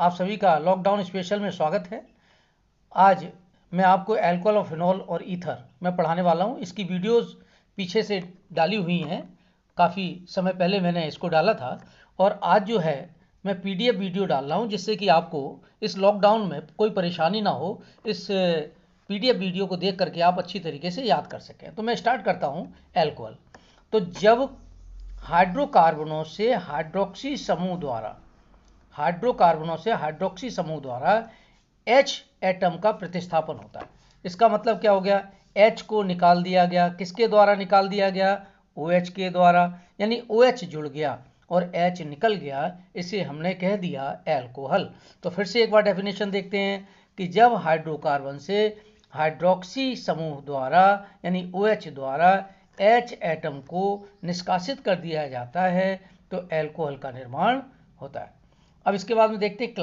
आप सभी का लॉकडाउन स्पेशल में स्वागत है। आज मैं आपको अल्कोहल और फिनॉल और ईथर मैं पढ़ाने वाला हूँ। इसकी वीडियोस पीछे से डाली हुई हैं, काफ़ी समय पहले मैंने इसको डाला था और आज जो है मैं पीडीएफ वीडियो डाल रहा हूँ, जिससे कि आपको इस लॉकडाउन में कोई परेशानी ना हो। इस पीडीएफ वीडियो को देख करके आप अच्छी तरीके से याद कर सकें। तो मैं स्टार्ट करता हूँ। अल्कोहल, तो जब हाइड्रोकार्बनों से हाइड्रोक्सी समूह द्वारा H एटम का प्रतिस्थापन होता है। इसका मतलब क्या हो गया, H को निकाल दिया गया। किसके द्वारा निकाल दिया गया? OH के द्वारा, यानी OH जुड़ गया और H निकल गया। इसे हमने कह दिया अल्कोहल। तो फिर से एक बार डेफिनेशन देखते हैं कि जब हाइड्रोकार्बन से हाइड्रोक्सी समूह द्वारा यानी OH द्वारा H एटम को निष्कासित कर दिया जाता है तो अल्कोहल का निर्माण होता है। अब इसके बाद में देखते हैं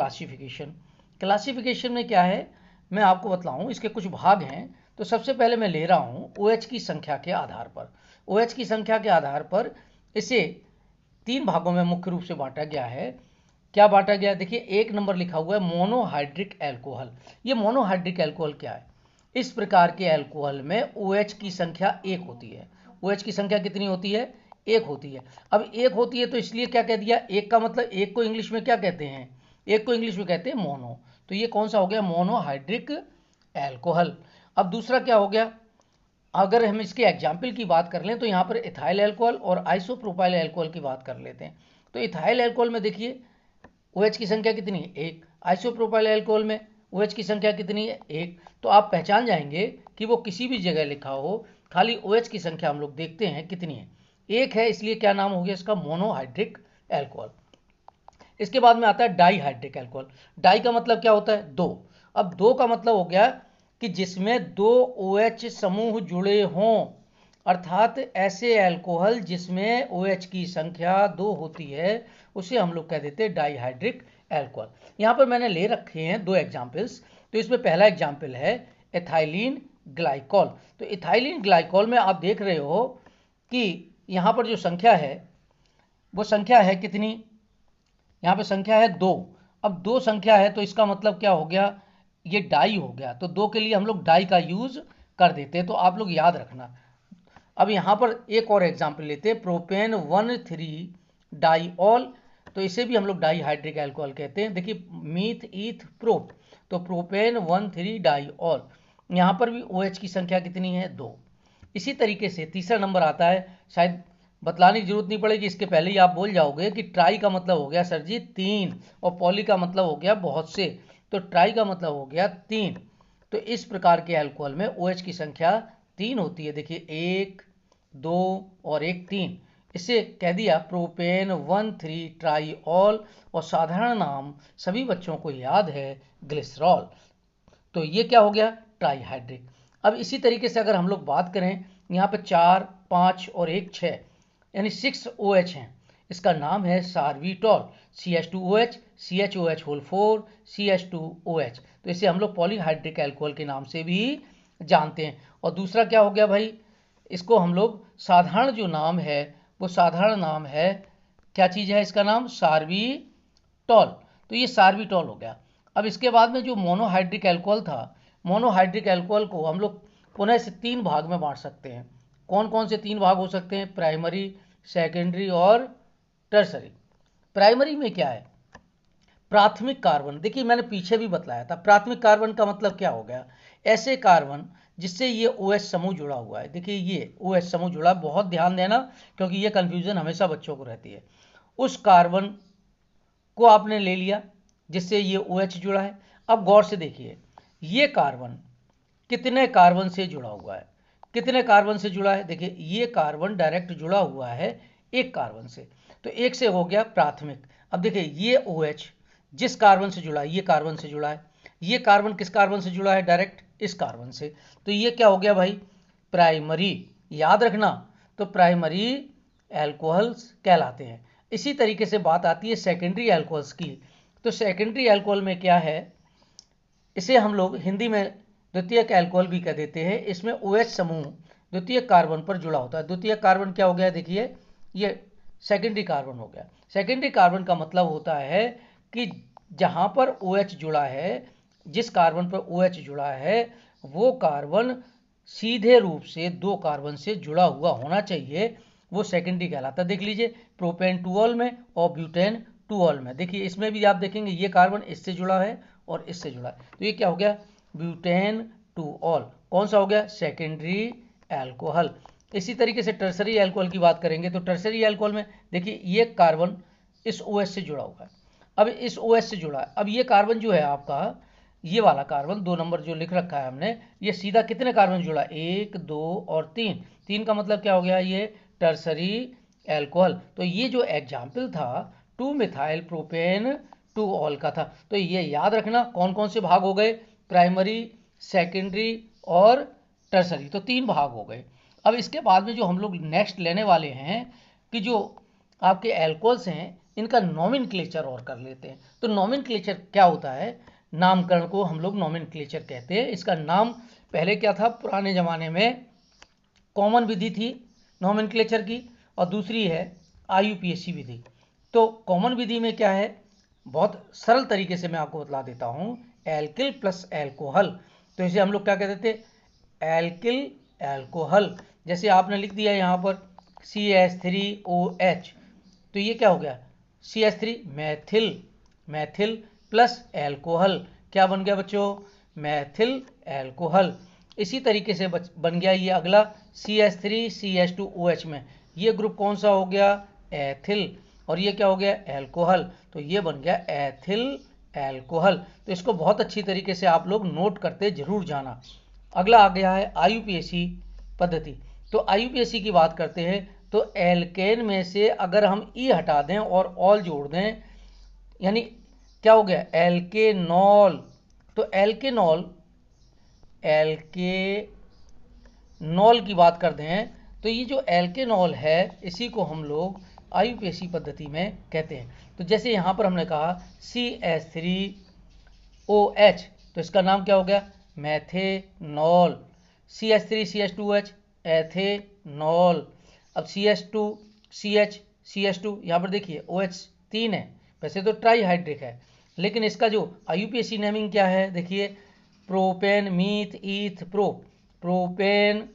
क्लासिफिकेशन में क्या है, मैं आपको बतलाऊं। इसके कुछ भाग हैं। तो सबसे पहले मैं ले रहा हूं OH की संख्या के आधार पर। OH की संख्या के आधार पर इसे 3 भागों में मुख्य रूप से बांटा गया है। क्या बांटा गया? देखिए, 1 नंबर लिखा हुआ है मोनोहाइड्रिक अल्कोहल। ये मोनोहाइड्रिक अल्कोहल क्या है? इस प्रकार के अल्कोहल में OH की संख्या 1 होती है। OH की संख्या कितनी होती है? 1 होती है। अब 1 होती है तो इसलिए क्या कह दिया, 1 का मतलब 1 को इंग्लिश में क्या कहते हैं? 1 को इंग्लिश में कहते हैं मोनो। तो ये कौन सा हो गया? Monohydric alcohol. अब दूसरा क्या हो गया, अगर हम इसके एग्जाम्पल की बात कर लें तो यहाँ पर इथाइल अल्कोहल और आइसोप्रोपाइल अल्कोहल की बात कर लेते हैं। तो इथाइल अल्कोहल में देखिए OH की संख्या कितनी है? 1। आइसोप्रोपाइल अल्कोहल में OH की संख्या कितनी है? 1। तो आप पहचान जाएंगे कि वो किसी भी जगह लिखा हो, खाली OH की संख्या हम लोग देखते हैं कितनी है, 1 है। इसलिए क्या नाम हो गया इसका? Monohydric alcohol. इसके बाद में आता है डाईहाइड्रिक अल्कोहल। डाई का मतलब क्या होता है? 2। अब 2 का मतलब हो गया कि जिसमें 2 OH समूह जुड़े हों, अर्थात ऐसे अल्कोहल जिसमें OH की संख्या 2 होती है उसे हम लोग कह देते हैं डाईहाइड्रिक अल्कोहल। यहाँ पर मैंने ले रखे हैं 2 एग्जाम्पल्स। तो इसमें पहला एग्जाम्पल है एथाइलिन ग्लाइकॉल। तो इथाइलिन ग्लाइकॉल में आप देख रहे हो कि यहाँ पर जो संख्या है वो संख्या है कितनी? यहाँ पे संख्या है 2। अब 2 संख्या है तो इसका मतलब क्या हो गया, ये डाई हो गया। तो 2 के लिए हम लोग डाई का यूज कर देते हैं, तो आप लोग याद रखना। अब यहाँ पर एक और एग्जाम्पल लेते हैं, प्रोपेन 1,3 डाईऑल। तो इसे भी हम लोग डाईहाइड्रिक अल्कोहल कहते हैं। देखिए, मीथ ईथ प्रोप, तो प्रोपेन 1,3 डाईऑल। यहाँ पर भी OH की संख्या कितनी है? 2। इसी तरीके से तीसरा नंबर आता है, शायद बतलाने की जरूरत नहीं पड़ेगी, इसके पहले ही आप बोल जाओगे कि ट्राई का मतलब हो गया सर जी 3 और पॉली का मतलब हो गया बहुत से। तो ट्राई का मतलब हो गया 3। तो इस प्रकार के अल्कोहल में OH की संख्या 3 होती है। देखिए, 1, 2 और 1, 3। इसे कह दिया प्रोपेन 1,3 ट्राईऑल और साधारण नाम सभी बच्चों को याद है, ग्लिसरॉल। तो ये क्या हो गया? ट्राईहाइड्रिक। अब इसी तरीके से अगर हम लोग बात करें, यहाँ पे 4, 5 और 1, 6 यानी 6 OH हैं। इसका नाम है सार्विटॉल, CH2OH, CHOH4, CH2OH। तो इसे हम लोग पॉलीहाइड्रिक अल्कोहल के नाम से भी जानते हैं। और दूसरा क्या हो गया भाई, इसको हम लोग साधारण जो नाम है वो साधारण नाम है, क्या चीज़ है इसका नाम? सार्विटॉल। तो ये सार्विटॉल हो गया। अब इसके बाद में जो मोनोहाइड्रिक अल्कोहल था, मोनोहाइड्रिक अल्कोहल को हम लोग पुनः से 3 भाग में बांट सकते हैं। कौन कौन से 3 भाग हो सकते हैं? प्राइमरी, सेकेंडरी और टर्सरी। प्राइमरी में क्या है? प्राथमिक कार्बन। देखिए, मैंने पीछे भी बतलाया था, प्राथमिक कार्बन का मतलब क्या हो गया? ऐसे कार्बन जिससे ये OH समूह जुड़ा हुआ है। देखिए, ये OH समूह जुड़ा, बहुत ध्यान देना क्योंकि ये कंफ्यूजन हमेशा बच्चों को रहती है। उस कार्बन को आपने ले लिया जिससे ये OH जुड़ा है। अब गौर से देखिए, ये कार्बन कितने कार्बन से जुड़ा हुआ है? कितने कार्बन से जुड़ा है? देखिए, ये कार्बन डायरेक्ट जुड़ा हुआ है 1 कार्बन से, तो 1 से हो गया प्राथमिक। अब देखिए, ये OH जिस कार्बन से जुड़ा है, ये कार्बन से जुड़ा है। ये कार्बन किस कार्बन से जुड़ा है? डायरेक्ट इस कार्बन से। तो ये क्या हो गया भाई? प्राइमरी। याद रखना, तो प्राइमरी एल्कोहल्स कहलाते हैं। इसी तरीके से बात आती है सेकेंडरी एल्कोहल्स की। तो सेकेंडरी एल्कोहल में क्या है, इसे हम लोग हिंदी में द्वितीयक अल्कोहल भी कह देते हैं। इसमें OH समूह द्वितीयक कार्बन पर जुड़ा होता है। द्वितीयक कार्बन क्या हो गया? देखिए, ये सेकेंडरी कार्बन हो गया। सेकेंडरी कार्बन का मतलब होता है कि जहां पर OH जुड़ा है, जिस कार्बन पर OH जुड़ा है वो कार्बन सीधे रूप से दो कार्बन से जुड़ा हुआ होना चाहिए, वो सेकेंडरी कहलाता है। देख लीजिए प्रोपेन 2 ऑल में और ब्यूटेन 2 ऑल में। देखिए इसमें भी आप देखेंगे ये कार्बन इससे जुड़ा है और इससे जुड़ा है, तो ये क्या हो गया, ब्यूटेन 2 ऑल। कौन सा हो गया, सेकेंडरी एल्कोहल। इसी तरीके से टर्सरी एल्कोहल की बात करेंगे तो टर्सरी एल्कोहल में देखिए ये कार्बन इस OH से जुड़ा हुआ है, अब इस OH से जुड़ा है। अब ये कार्बन जो है आपका, ये वाला कार्बन 2 नंबर जो लिख रखा है हमने, ये सीधा कितने कार्बन जुड़ा, 1 2 और 3। 3 का मतलब क्या हो गया, ये टर्सरी एल्कोहल। तो ये जो एग्जाम्पल था 2 मिथाइल प्रोपेन 2 ऑल का था। तो ये याद रखना कौन कौन से भाग हो गए, प्राइमरी, सेकेंडरी और टर्सरी, तो 3 भाग हो गए। अब इसके बाद में जो हम लोग नेक्स्ट लेने वाले हैं कि जो आपके एल्कोहल्स हैं इनका नॉमेनक्लेचर और कर लेते हैं। तो नॉमेनक्लेचर क्या होता है, नामकरण को हम लोग नॉमेनक्लेचर कहते हैं। इसका नाम पहले क्या था, पुराने ज़माने में कॉमन विधि थी नॉमेनक्लेचर की, और दूसरी है IUPAC विधि। तो कॉमन विधि में क्या है, बहुत सरल तरीके से मैं आपको बतला देता हूँ, एल्किल प्लस एल्कोहल। तो इसे हम लोग क्या कहते थे, एल्किल एल्कोहल। जैसे आपने लिख दिया यहाँ पर CH3OH, तो ये क्या हो गया, CH3 Maithil, Maithil plus alcohol, क्या बन गया बच्चों, मैथिल एल्कोहल। इसी तरीके से बन गया ये अगला CH3CH2OH में, ये ग्रुप कौन सा हो गया, एथिल, और ये क्या हो गया, एल्कोहल। तो ये बन गया एथिल एल्कोहल। तो इसको बहुत अच्छी तरीके से आप लोग नोट करते जरूर जाना। अगला आ गया है IUPAC पद्धति। तो IUPAC की बात करते हैं तो एल्केन में से अगर हम ई हटा दें और ऑल जोड़ दें, यानी क्या हो गया, एल्केनॉल। तो एल्केनॉल, एल्केनॉल की बात करते हैं तो ये जो एल्केनॉल है इसी को हम लोग IUPAC पद्धति में कहते हैं। तो जैसे यहाँ पर हमने कहा CH3OH, तो इसका नाम क्या हो गया, मैथेनॉल। CH3CH2OH, ethanol. अब CH2CH2 यहाँ पर देखिए OH 3 है, वैसे तो ट्राईहाइड्रिक है, लेकिन इसका जो IUPAC नेमिंग क्या है, देखिए प्रोपेन मीथ ईथ प्रो, प्रोपेन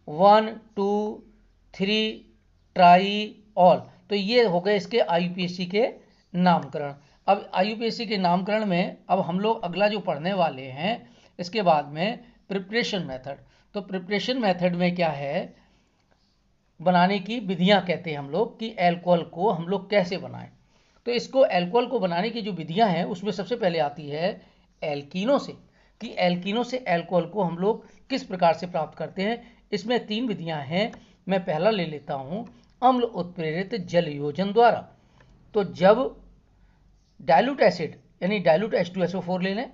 1 2 3 ट्राईऑल। तो ये हो गए इसके IUPAC के नामकरण। अब IUPAC के नामकरण में अब हम लोग अगला जो पढ़ने वाले हैं इसके बाद में प्रिपरेशन मेथड। तो प्रिपरेशन मेथड में क्या है, बनाने की विधियां कहते हैं हम लोग कि एल्कोहल को हम लोग कैसे बनाएं। तो इसको एल्कोहल को बनाने की जो विधियां हैं उसमें सबसे पहले आती है एल्कीनो से, कि एल्कीनो से एल्कोहल को हम लोग किस प्रकार से प्राप्त करते हैं। इसमें 3 विधियां हैं, मैं पहला ले लेता हूं, अम्ल उत्प्रेरित जल योजन द्वारा। तो जब डाइल्यूट एसिड यानी डाइल्यूट H2SO4 ले लें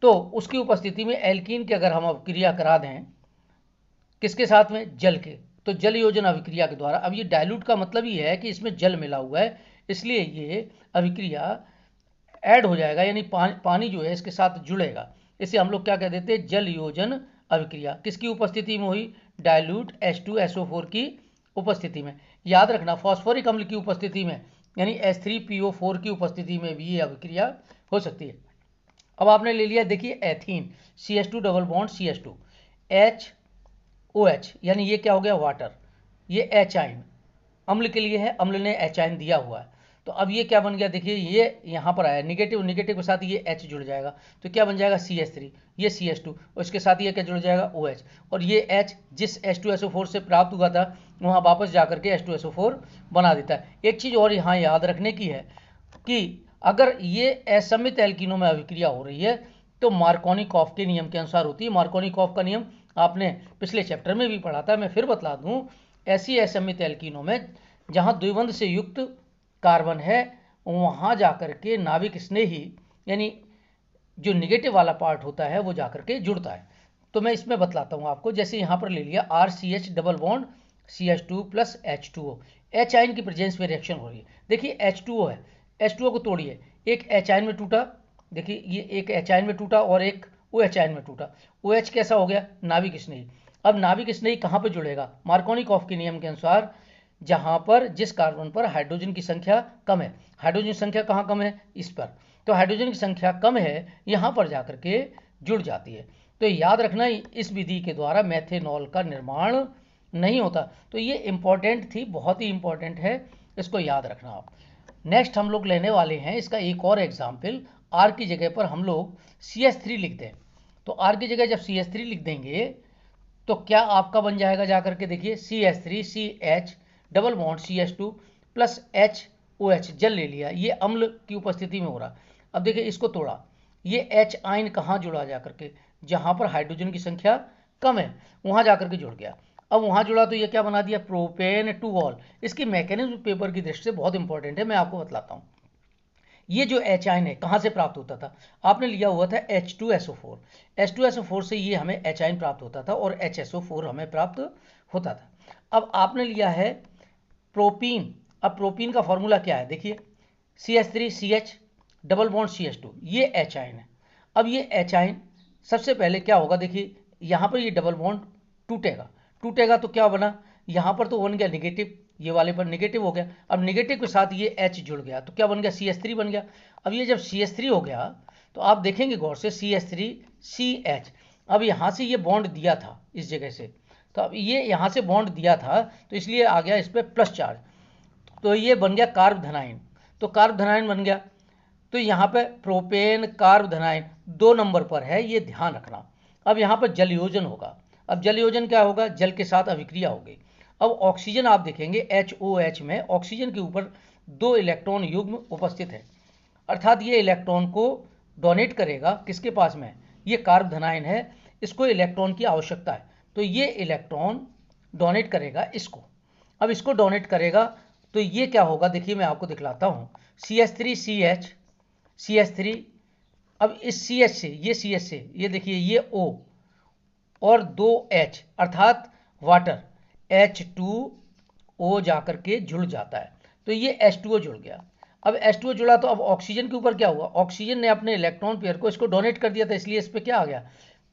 तो उसकी उपस्थिति में एल्कीन की अगर हम अभिक्रिया करा दें, किसके साथ में, जल के, तो जल योजन अभिक्रिया के द्वारा। अब ये डाइल्यूट का मतलब ही है कि इसमें जल मिला हुआ है, इसलिए ये अभिक्रिया ऐड हो जाएगा, यानी पानी जो है इसके साथ जुड़ेगा। इसे हम लोग क्या कह देते हैं, जल योजन अभिक्रिया। किसकी उपस्थिति में हुई, डाइल्यूट H2SO4 की उपस्थिति में। याद रखना फॉस्फोरिक अम्ल की उपस्थिति में यानी H3PO4 की उपस्थिति में भी ये अभिक्रिया हो सकती है। अब आपने ले लिया, देखिए ethene, CH2 double bond CH2, HOH, यानी ये क्या हो गया, वाटर। ये एचाइन अम्ल के लिए है, अम्ल ने एचाइन दिया हुआ है। तो अब ये क्या बन गया, देखिए ये यहाँ पर आया निगेटिव, निगेटिव के साथ ये H जुड़ जाएगा, तो क्या बन जाएगा CH3, ये CH2, और इसके साथ ये क्या जुड़ जाएगा, OH, और ये H जिस H2SO4 से प्राप्त हुआ था वहाँ वापस जा करके H2SO4 बना देता है। एक चीज़ और यहाँ याद रखने की है कि अगर ये असमित एल्कीनों में अभिक्रिया हो रही है तो मार्कोनिकॉफ के नियम के अनुसार होती है। मार्कोनिकॉफ का नियम आपने पिछले चैप्टर में भी पढ़ा था, मैं फिर बतला दूं, ऐसी असमित एल्कीनों में जहाँ द्विबंध से युक्त कार्बन है वहाँ जाकर के नाभिक स्नेही यानी जो निगेटिव वाला पार्ट होता है वो जाकर के जुड़ता है। तो मैं इसमें बतलाता हूँ आपको, जैसे यहाँ पर ले लिया RCH double bond CH2 plus H2O, H ion की प्रेजेंस में रिएक्शन हो रही है। देखिए H2O है, H2O को तोड़िए, एक एच आयन में टूटा, देखिए ये एक एच आयन में टूटा और एक OH आयन में टूटा। OH कैसा हो गया, नाभिक स्नेही। अब नाभिक स्नेही कहाँ पर जुड़ेगा, मार्कोनिकॉफ के नियम के अनुसार जहां पर जिस कार्बन पर हाइड्रोजन की संख्या कम है। हाइड्रोजन की संख्या कहाँ कम है? इस पर। तो हाइड्रोजन की संख्या कम है, यहां पर जाकर के जुड़ जाती है। तो याद रखना, इस विधि के द्वारा मेथेनॉल का निर्माण नहीं होता। तो ये इंपॉर्टेंट थी, बहुत ही इंपॉर्टेंट है, इसको याद रखना आप। नेक्स्ट हम लोग लेने वाले हैं इसका एक और एग्जाम्पल। आर की जगह पर हम लोग CH3 लिख दें। तो आर की जगह जब CH3 लिख देंगे तो क्या आपका बन जाएगा, जाकर के देखिए, CH3 CH double bond CH2 plus HOH, जल ले लिया, ये अम्ल की उपस्थिति में हो रहा। अब देखिए इसको तोड़ा, ये H आयन कहाँ जुड़ा जाकर के? जहाँ पर हाइड्रोजन की संख्या कम है वहाँ जाकर के जुड़ गया। अब वहाँ जुड़ा तो ये क्या बना दिया? Propane two all. इसकी मैकेनिज्म पेपर की दृष्टि से बहुत इंपॉर्टेंट है, मैं आपको बतलाता हूँ। ये जो H आयन है कहाँ से प्राप्त होता था? आपने लिया हुआ था H2SO4। H2SO4 से ये हमें H आयन प्राप्त होता था और HSO4 हमें प्राप्त होता था। अब आपने लिया है प्रोपीन। अब प्रोपीन का फॉर्मूला क्या है? देखिए, CH3 CH double bond CH2, ये H आयन है। अब ये H आयन सबसे पहले क्या होगा? देखिए यहाँ पर ये डबल बॉन्ड टूटेगा, टूटेगा तो क्या बना? यहाँ पर तो बन गया निगेटिव, ये वाले पर निगेटिव हो गया। अब निगेटिव के साथ ये H जुड़ गया तो क्या बन गया? CH3 बन गया। अब ये जब CH3 हो गया तो आप देखेंगे गौर से, CH3 CH, अब यहाँ से ये बॉन्ड दिया था इस जगह से, तो अब ये यहाँ से बॉन्ड दिया था तो इसलिए आ गया इस पर प्लस चार्ज, तो ये बन गया कार्ब धनायन। तो कार्ब धनायन बन गया, तो यहाँ पे प्रोपेन कार्ब धनायन 2 नंबर पर है, ये ध्यान रखना। अब यहाँ पर जल योजन होगा। अब जल योजन क्या होगा? जल के साथ अभिक्रिया होगी। अब ऑक्सीजन आप देखेंगे HOH में ऑक्सीजन के ऊपर 2 इलेक्ट्रॉन युग्म उपस्थित है, अर्थात ये इलेक्ट्रॉन को डोनेट करेगा किसके पास में? ये कार्ब धनायन है, इसको इलेक्ट्रॉन की आवश्यकता है, तो ये इलेक्ट्रॉन डोनेट करेगा इसको। अब इसको डोनेट करेगा तो ये क्या होगा? देखिए मैं आपको दिखलाता हूँ, CH3 CH CH3, अब इस CH से ये देखिए ये O और 2 H अर्थात वाटर, H2O जाकर के जुड़ जाता है, तो ये H2O जुड़ गया। अब H2O जुड़ा तो अब ऑक्सीजन के ऊपर क्या हुआ? ऑक्सीजन ने अपने इलेक्ट्रॉन पेयर को इसको डोनेट कर दिया था, इसलिए इस पर क्या आ गया?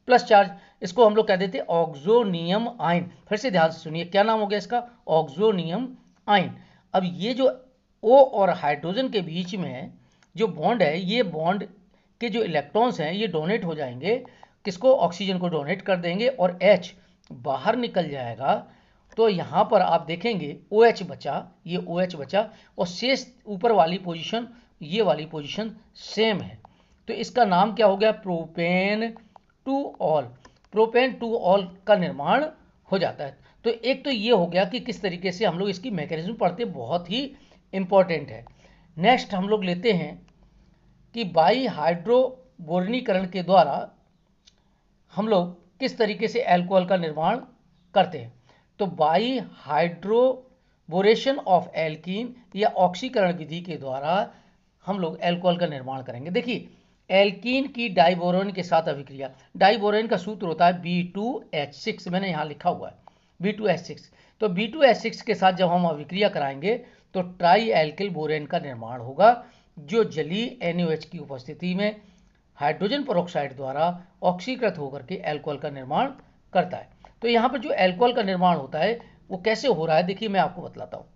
Plus charge. इसको हम लोग कह देते हैं ऑक्सोनियम आयन। फिर से ध्यान से सुनिए, क्या नाम हो गया इसका? Oxonium ion. अब ये जो O और हाइड्रोजन के बीच में जो बॉन्ड है, ये बॉन्ड के जो इलेक्ट्रॉन्स हैं ये डोनेट हो जाएंगे किसको? ऑक्सीजन को डोनेट कर देंगे और H बाहर निकल जाएगा। तो यहाँ पर आप देखेंगे OH बचा, ये OH बचा, और शेष ऊपर वाली पोजीशन, ये वाली पोजीशन सेम है। तो इसका नाम क्या हो गया? Propane two all. Propane two all का निर्माण हो जाता है। तो एक तो ये हो गया कि किस तरीके से हम लोग इसकी मैकेनिज्म पढ़ते, बहुत ही इंपॉर्टेंट है। नेक्स्ट हम लोग लेते हैं कि बाई हाइड्रोबोरणीकरण के द्वारा हम लोग किस तरीके से अल्कोहल का निर्माण करते हैं। तो बाई हाइड्रोबोरेशन ऑफ एल्कीन या ऑक्सीकरण विधि के द्वारा हम लोग अल्कोहल का निर्माण करेंगे। देखिए, एल्कीन की डाइबोरेन के साथ अभिक्रिया, डाइबोरेन का सूत्र होता है B2H6, मैंने यहाँ लिखा हुआ है B2H6। तो B2H6 के साथ जब हम अभिक्रिया कराएंगे तो ट्राई एल्किल बोरेन का निर्माण होगा, जो जलीय NaOH की उपस्थिति में हाइड्रोजन पेरोक्साइड द्वारा ऑक्सीकृत होकर के अल्कोहल का निर्माण करता है। तो यहाँ पर जो अल्कोहल का निर्माण होता है वो कैसे हो रहा है, देखिए मैं आपको बतलाता हूँ।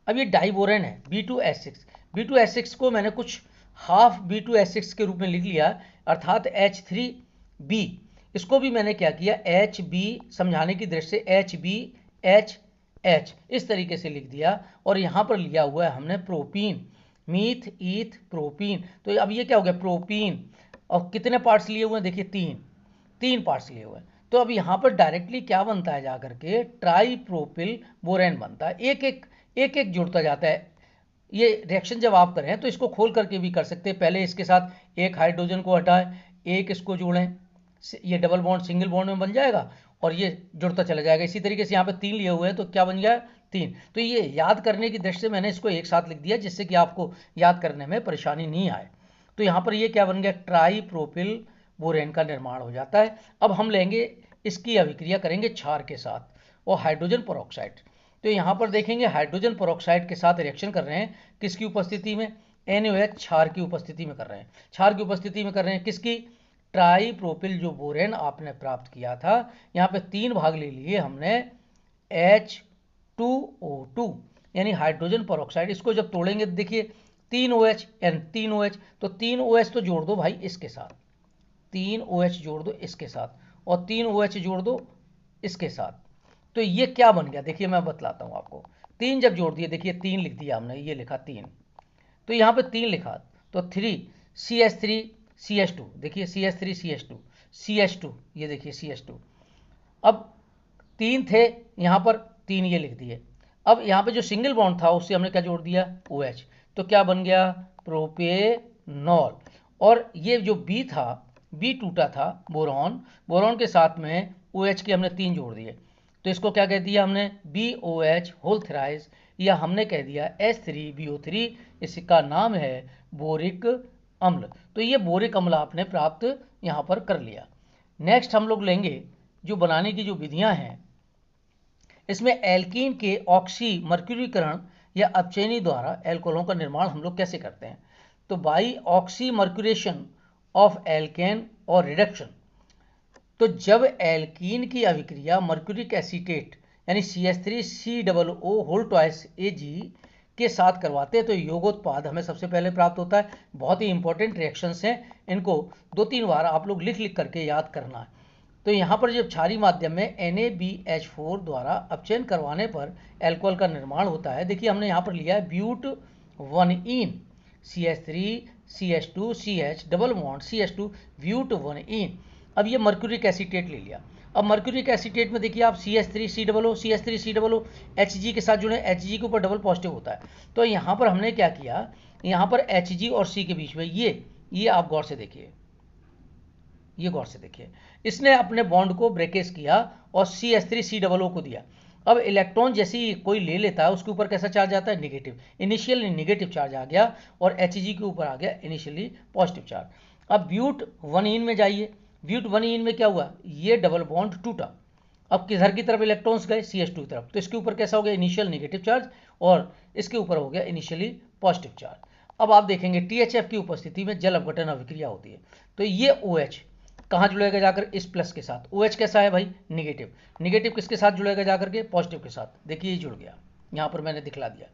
अब ये डाइबोरेन है B2H6, B2H6 को मैंने कुछ हाफ B2H6 के रूप में लिख लिया, अर्थात H3B। इसको भी मैंने क्या किया, HB समझाने की दृष्टि से HBHH इस तरीके से लिख दिया, और यहाँ पर लिया हुआ है हमने प्रोपीन, मीथ ईथ प्रोपीन। तो अब ये क्या हो गया? प्रोपीन। और कितने पार्ट्स लिए हुए हैं? देखिए तीन पार्ट्स लिए हुए हैं। तो अब यहाँ पर डायरेक्टली क्या बनता है? जाकर के ट्राईप्रोपिल बोरेन बनता है, एक एक जुड़ता जाता है। ये रिएक्शन जब आप करें तो इसको खोल करके भी कर सकते हैं। पहले इसके साथ एक हाइड्रोजन को हटाएं, एक इसको जोड़ें, ये डबल बॉन्ड सिंगल बॉन्ड में बन जाएगा और ये जुड़ता चला जाएगा। इसी तरीके से यहाँ पे 3 लिए हुए हैं तो क्या बन गया? 3। तो ये याद करने की दृष्टि से मैंने इसको एक साथ लिख दिया, जिससे कि आपको याद करने में परेशानी नहीं आए। तो यहाँ पर ये क्या बन गया? ट्राईप्रोपिल बोरेन का निर्माण हो जाता है। अब हम लेंगे इसकी अभिक्रिया करेंगे क्षार के साथ और हाइड्रोजन पेरोक्साइड। तो यहाँ पर देखेंगे हाइड्रोजन पेरोक्साइड के साथ रिएक्शन कर रहे हैं, किसकी उपस्थिति में? NaOH क्षार की उपस्थिति में कर रहे हैं। क्षार की उपस्थिति में कर रहे हैं किसकी? ट्राईप्रोपिल जो बोरेन आपने प्राप्त किया था। यहाँ पे 3 भाग ले लिए हमने, H2O2 यानी हाइड्रोजन परऑक्साइड। इसको जब तोड़ेंगे तो देखिए 3 OH एंड 3 OH, तो 3 OH तो जोड़ दो भाई इसके साथ, 3 OH जोड़ दो इसके साथ और 3 OH जोड़ दो इसके साथ। तो ये क्या बन गया देखिए, मैं बतलाता हूँ आपको। 3 जब जोड़ दिए, देखिए 3 लिख दिया हमने, ये लिखा 3, तो यहाँ पे 3 लिखा तो 3 CH3 CH2, देखिए CH3 CH2 CH2, ये देखिए CH2। अब 3 थे यहाँ पर, 3 ये लिख दिए। अब यहाँ पे जो सिंगल बॉन्ड था उससे हमने क्या जोड़ दिया OH, तो क्या बन गया प्रोपेनॉल। और ये जो B था, B टूटा था बोरॉन, बोरॉन के साथ में OH के हमने 3 जोड़ दिए, तो इसको क्या कह दिया हमने BOH होल थ्राइस, या हमने कह दिया H3BO3, इसका नाम है बोरिक अम्ल। तो ये बोरिक अम्ल आपने प्राप्त यहाँ पर कर लिया। नेक्स्ट हम लोग लेंगे जो बनाने की जो विधियाँ हैं, इसमें एल्कीन के ऑक्सी मर्क्यूरीकरण या अपचयनी द्वारा एल्कोहलों का निर्माण हम लोग कैसे करते हैं। तो by oxy mercuration of alkene और रिडक्शन, तो जब एल्कीन की अभिक्रिया मर्क्यूरिक एसीटेट यानी CH3COO होल ट्वाइस Ag के साथ करवाते हैं तो योगोत्पाद हमें सबसे पहले प्राप्त होता है। बहुत ही इंपॉर्टेंट रिएक्शंस हैं, इनको 2-3 बार आप लोग लिख लिख करके याद करना है। तो यहाँ पर जब क्षारीय माध्यम में NaBH4 द्वारा अपचयन करवाने पर एल्कोहल का निर्माण होता है। देखिए हमने यहाँ पर लिया है ब्यूट 1इन CH3 CH2 CH double bond CH2 ब्यूट 1इन। अब ये मर्क्यूरिक एसीटेट ले लिया। अब मर्क्यूरिक एसीटेट में देखिए आप CH3COO CH3COO Hg के साथ जुड़े, Hg के ऊपर डबल पॉजिटिव होता है। तो यहाँ पर हमने क्या किया, यहाँ पर Hg और C के बीच में ये आप गौर से देखिए, ये गौर से देखिए, इसने अपने बॉन्ड को ब्रेकेज किया और CH3COO को दिया। अब इलेक्ट्रॉन जैसे ही कोई ले लेता है उसके ऊपर कैसा चार्ज आता है नेगेटिव, इनिशियली नेगेटिव चार्ज आ गया और Hg के ऊपर आ गया इनिशियली पॉजिटिव चार्ज। अब ब्यूट 1इन में जाइए, ब्यूट 1इन में क्या हुआ, ये डबल बॉन्ड टूटा। अब किधर की तरफ इलेक्ट्रॉन्स गए CH2 की तरफ, तो इसके ऊपर कैसा हो गया इनिशियल नेगेटिव चार्ज और इसके ऊपर हो गया इनिशियली पॉजिटिव चार्ज। अब आप देखेंगे THF की उपस्थिति में जल अपघटन अभिक्रिया होती है, तो ये OH कहाँ जुड़ेगा जाकर इस प्लस के साथ। OH कैसा है भाई निगेटिव, निगेटिव किसके साथ जुड़ेगा जाकर के पॉजिटिव के साथ, देखिए ये जुड़ गया, यहाँ पर मैंने दिखला दिया।